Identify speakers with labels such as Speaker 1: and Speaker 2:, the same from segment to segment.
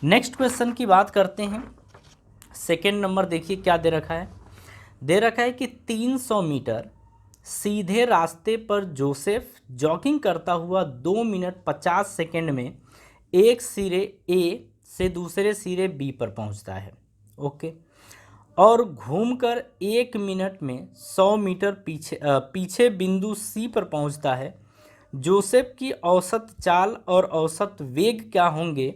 Speaker 1: Next question की बात करते हैं। सेकेंड नंबर देखिए क्या दे रखा है। दे रखा है कि 300 मीटर सीधे रास्ते पर जोसेफ जॉगिंग करता हुआ 2 मिनट 50 सेकेंड में एक सिरे ए से दूसरे सिरे बी पर पहुंचता है। ओके। और घूमकर 1 मिनट में 100 मीटर पीछे बिंदु सी पर पहुंचता है। जोसेफ की औसत चाल और औसत वेग क्या होंगे।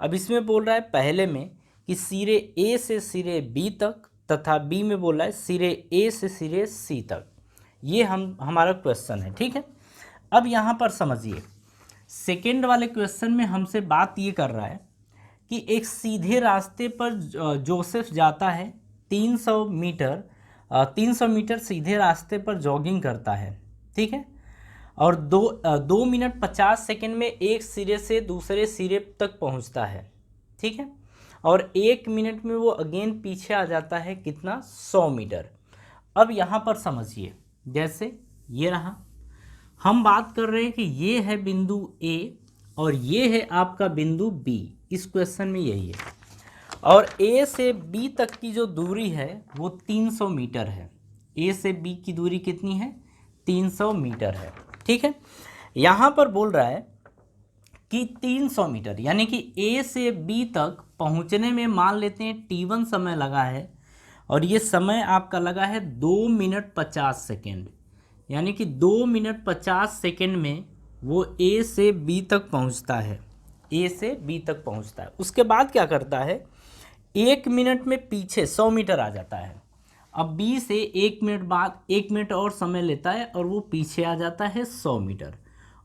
Speaker 1: अब इसमें बोल रहा है पहले में कि सिरे ए से सिरे बी तक तथा बी में बोला है सिरे ए से सिरे सी तक। ये हमारा क्वेश्चन है, ठीक है। अब यहाँ पर समझिए, सेकेंड वाले क्वेश्चन में हमसे बात ये कर रहा है कि एक सीधे रास्ते पर जोसेफ जाता है 300 मीटर 300 मीटर सीधे रास्ते पर जॉगिंग करता है, ठीक है। और 2 मिनट 50 सेकेंड में एक सिरे से दूसरे सिरे तक पहुंचता है, ठीक है। और 1 मिनट में वो अगेन पीछे आ जाता है कितना, 100 मीटर। अब यहाँ पर समझिए, जैसे ये रहा, हम बात कर रहे हैं कि ये है बिंदु ए और ये है आपका बिंदु बी। इस क्वेश्चन में यही है। और ए से बी तक की जो दूरी है वो 300 मीटर है। ए से बी की दूरी कितनी है, 300 मीटर है, ठीक है। यहाँ पर बोल रहा है कि 300 मीटर यानी कि ए से बी तक पहुँचने में मान लेते हैं T1 समय लगा है और ये समय आपका लगा है 2 मिनट 50 सेकेंड, यानी कि 2 मिनट 50 सेकेंड में वो ए से बी तक पहुंचता है। ए से बी तक पहुंचता है, उसके बाद क्या करता है, 1 मिनट में पीछे 100 मीटर आ जाता है। अब बी से 1 मिनट बाद 1 मिनट और समय लेता है और वो पीछे आ जाता है 100 मीटर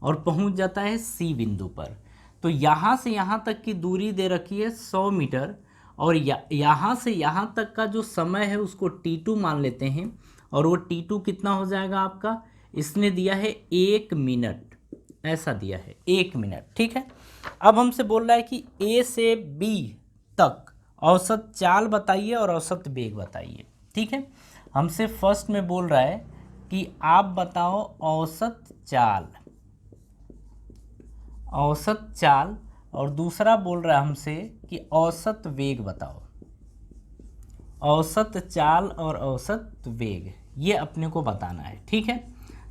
Speaker 1: और पहुंच जाता है सी बिंदु पर। तो यहाँ से यहाँ तक की दूरी दे रखी है 100 मीटर और यहाँ से यहाँ तक का जो समय है उसको T2 मान लेते हैं और वो T2 कितना हो जाएगा आपका, इसने दिया है 1 मिनट, ऐसा दिया है 1 मिनट, ठीक है। अब हमसे बोल रहा है कि ए से बी तक औसत चाल बताइए और औसत वेग बताइए, ठीक है। हमसे फर्स्ट में बोल रहा है कि आप बताओ औसत चाल, औसत चाल, और दूसरा बोल रहा है हमसे कि औसत वेग बताओ। औसत चाल और औसत वेग ये अपने को बताना है, ठीक है।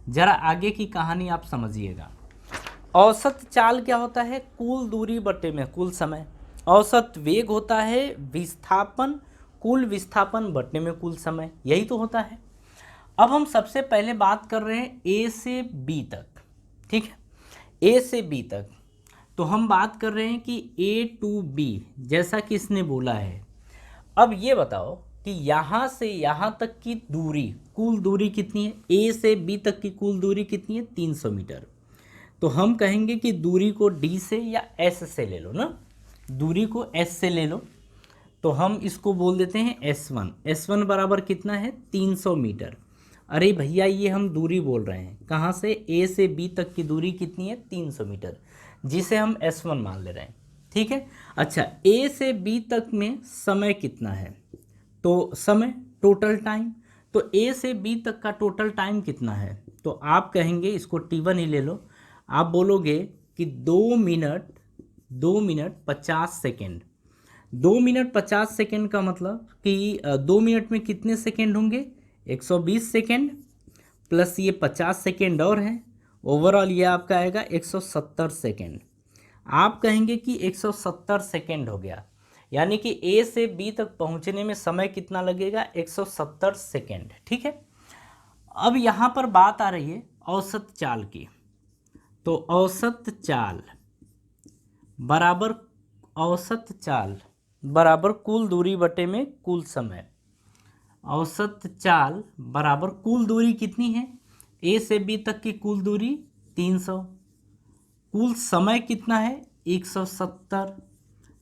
Speaker 1: जरा आगे की कहानी आप समझिएगा। औसत चाल क्या होता है, कुल दूरी बटे में कुल समय। औसत वेग होता है विस्थापन, कुल विस्थापन बटे में कुल समय, यही तो होता है। अब हम सबसे पहले बात कर रहे हैं ए से बी तक, ठीक है। ए से बी तक तो हम बात कर रहे हैं कि ए टू बी जैसा कि इसने बोला है। अब ये बताओ कि यहाँ से यहाँ तक की दूरी, कुल दूरी कितनी है, ए से बी तक की कुल दूरी कितनी है, 300 मीटर। तो हम कहेंगे कि दूरी को डी से या एस से ले लो ना, दूरी को एस से ले लो। तो हम इसको बोल देते हैं S1। S1 बराबर कितना है, 300 मीटर। अरे भैया ये हम दूरी बोल रहे हैं, कहाँ से, ए से बी तक की दूरी कितनी है, 300 मीटर, जिसे हम S1 मान ले रहे हैं, ठीक है। अच्छा, ए से बी तक में समय कितना है, तो समय टोटल टाइम, तो ए से बी तक का टोटल टाइम कितना है, तो आप कहेंगे इसको T1 ही ले लो। आप बोलोगे कि 2 मिनट 50 सेकेंड। 2 मिनट 50 सेकेंड का मतलब कि 2 मिनट में कितने सेकेंड होंगे, 120 सेकेंड प्लस ये 50 सेकेंड और है, ओवरऑल ये आपका आएगा 170 सेकेंड। आप कहेंगे कि 170 सेकेंड हो गया, यानी कि ए से बी तक पहुंचने में समय कितना लगेगा, 170 सेकेंड, ठीक है। अब यहाँ पर बात आ रही है औसत चाल की। तो औसत चाल बराबर, औसत चाल बराबर कुल दूरी बटे में कुल समय। औसत चाल बराबर कुल दूरी कितनी है, ए से बी तक की कुल दूरी 300, कुल समय कितना है 170,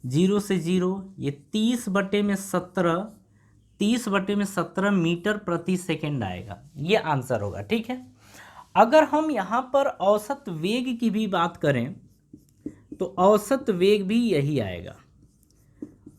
Speaker 1: 0 से 0 ये 30 बटे में 17, 30 बटे में 17 मीटर प्रति सेकेंड आएगा, ये आंसर होगा, ठीक है। अगर हम यहाँ पर औसत वेग की भी बात करें तो औसत वेग भी यही आएगा।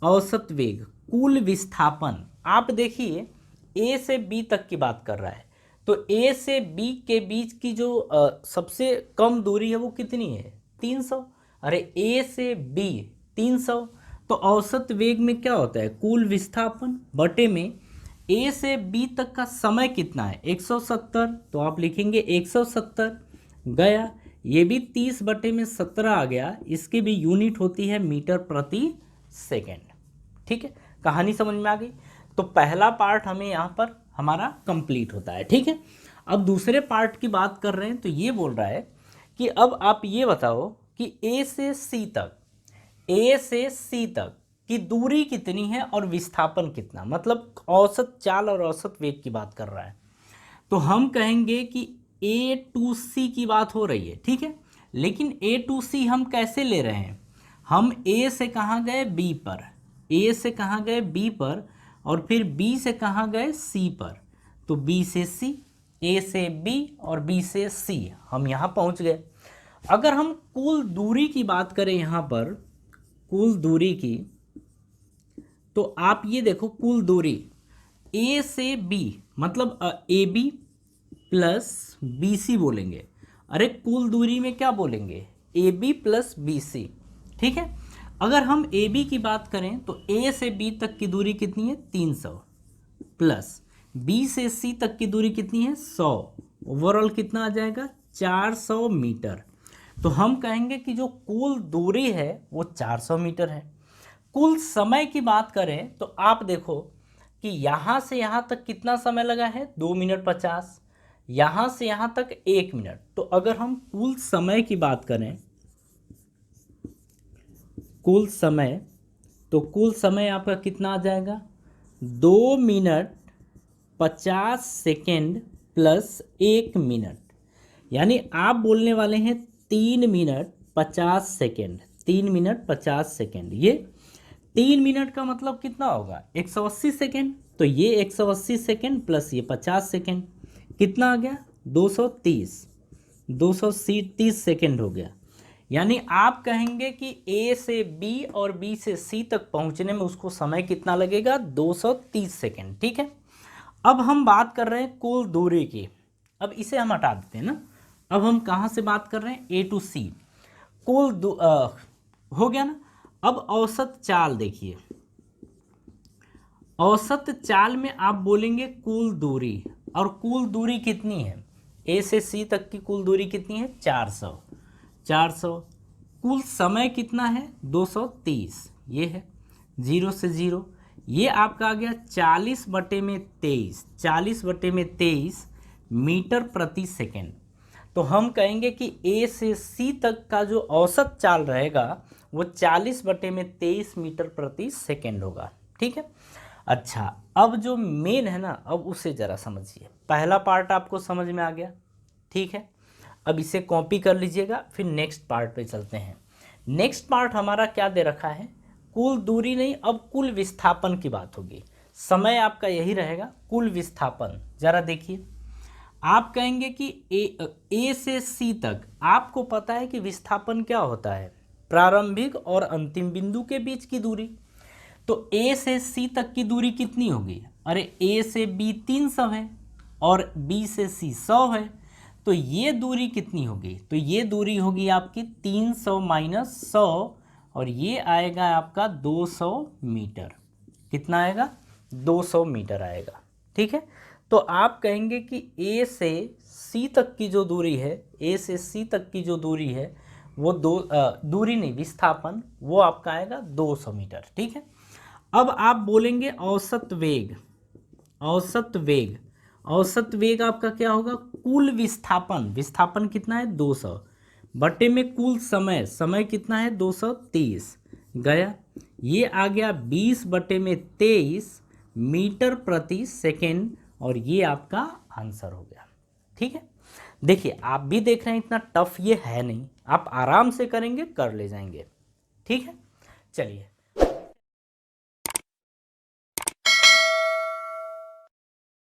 Speaker 1: औसत वेग कुल विस्थापन, आप देखिए ए से बी तक की बात कर रहा है, तो ए से बी के बीच की जो सबसे कम दूरी है वो कितनी है, 300। अरे ए से बी 300, तो औसत वेग में क्या होता है, कुल विस्थापन बटे में ए से बी तक का समय कितना है 170, तो आप लिखेंगे 170 गया, ये भी 30 बटे में 17 आ गया, इसकी भी यूनिट होती है मीटर प्रति सेकेंड। ठीक है, कहानी समझ में आ गई। तो पहला पार्ट हमें यहाँ पर हमारा कंप्लीट होता है। ठीक है, अब दूसरे पार्ट की बात कर रहे हैं, तो ये बोल रहा है कि अब आप ये बताओ कि ए से सी तक की दूरी कितनी है और विस्थापन कितना, मतलब औसत चाल और औसत वेग की बात कर रहा है। तो हम कहेंगे कि ए टू सी की बात हो रही है। ठीक है, लेकिन ए टू सी हम कैसे ले रहे हैं, हम ए से कहाँ गए बी पर, ए से कहाँ गए बी पर, और फिर बी से कहाँ गए सी पर, तो बी से सी, ए से बी और बी से सी, हम यहाँ पहुँच गए। अगर हम कुल दूरी की बात करें यहाँ पर, कुल दूरी की, तो आप ये देखो कुल दूरी ए से बी, मतलब A B plus B C बोलेंगे। अरे कुल दूरी में क्या बोलेंगे, A B plus B C. ठीक है, अगर हम ए बी की बात करें तो ए से बी तक की दूरी कितनी है 300, प्लस बी से सी तक की दूरी कितनी है 100, ओवरऑल कितना आ जाएगा 400 मीटर। तो हम कहेंगे कि जो कुल दूरी है वो 400 मीटर है। कुल समय की बात करें तो आप देखो कि यहाँ से यहाँ तक कितना समय लगा है 2 मिनट 50, यहाँ से यहाँ तक 1 मिनट। तो अगर हम कुल समय की बात करें, कुल समय, तो कुल समय आपका कितना आ जाएगा 2 मिनट 50 सेकेंड प्लस 1 मिनट, यानी आप बोलने वाले हैं 3 मिनट 50 सेकेंड, 3 मिनट 50 सेकेंड। ये 3 मिनट का मतलब कितना होगा 180 सेकेंड, तो ये 180 सेकेंड प्लस ये 50 सेकेंड कितना आ गया 230 सेकेंड हो गया। यानी आप कहेंगे कि ए से बी और बी से सी तक पहुंचने में उसको समय कितना लगेगा 230 सेकेंड। ठीक है, अब हम बात कर रहे हैं कुल दूरी की, अब इसे हम हटा देते हैं ना। अब हम कहाँ से बात कर रहे हैं ए टू सी, हो गया ना। अब औसत चाल देखिए, औसत चाल में आप बोलेंगे कुल दूरी, और कुल दूरी कितनी है ए से सी तक की कुल दूरी कितनी है 400। कुल समय कितना है 230, ये है 0 से 0, ये आपका आ गया 40 बटे में 23 मीटर प्रति सेकेंड। तो हम कहेंगे कि ए से सी तक का जो औसत चाल रहेगा वो 40 बटे में 23 मीटर प्रति सेकेंड होगा। ठीक है, अच्छा अब जो मेन है ना, अब उसे ज़रा समझिए। पहला पार्ट आपको समझ में आ गया, ठीक है, अब इसे कॉपी कर लीजिएगा, फिर नेक्स्ट पार्ट पे चलते हैं। नेक्स्ट पार्ट हमारा क्या दे रखा है, कुल दूरी नहीं, अब कुल विस्थापन की बात होगी। समय आपका यही रहेगा कुल विस्थापन। ज़रा देखिए, आप कहेंगे कि ए से सी तक आपको पता है कि विस्थापन क्या होता है, प्रारंभिक और अंतिम बिंदु के बीच की दूरी। तो ए से सी तक की दूरी कितनी होगी, अरे ए से बी 300 है और बी से सी 100 है, तो ये दूरी कितनी होगी, तो ये दूरी होगी आपकी 300 माइनस 100, और ये आएगा आपका 200 मीटर। कितना आएगा 200 मीटर आएगा। ठीक है, तो आप कहेंगे कि ए से सी तक की जो दूरी है, ए से सी तक की जो दूरी है वो दूरी नहीं, विस्थापन, वो आपका आएगा 200 मीटर। ठीक है, अब आप बोलेंगे औसत वेग, औसत वेग आपका क्या होगा, कुल विस्थापन कितना है 200 बटे में कुल समय कितना है 230 गया, ये आ गया 20 बटे में 23 मीटर प्रति सेकेंड, और ये आपका आंसर हो गया। ठीक है, देखिए आप भी देख रहे हैं इतना टफ ये है नहीं, आप आराम से करेंगे कर ले जाएंगे। ठीक है, चलिए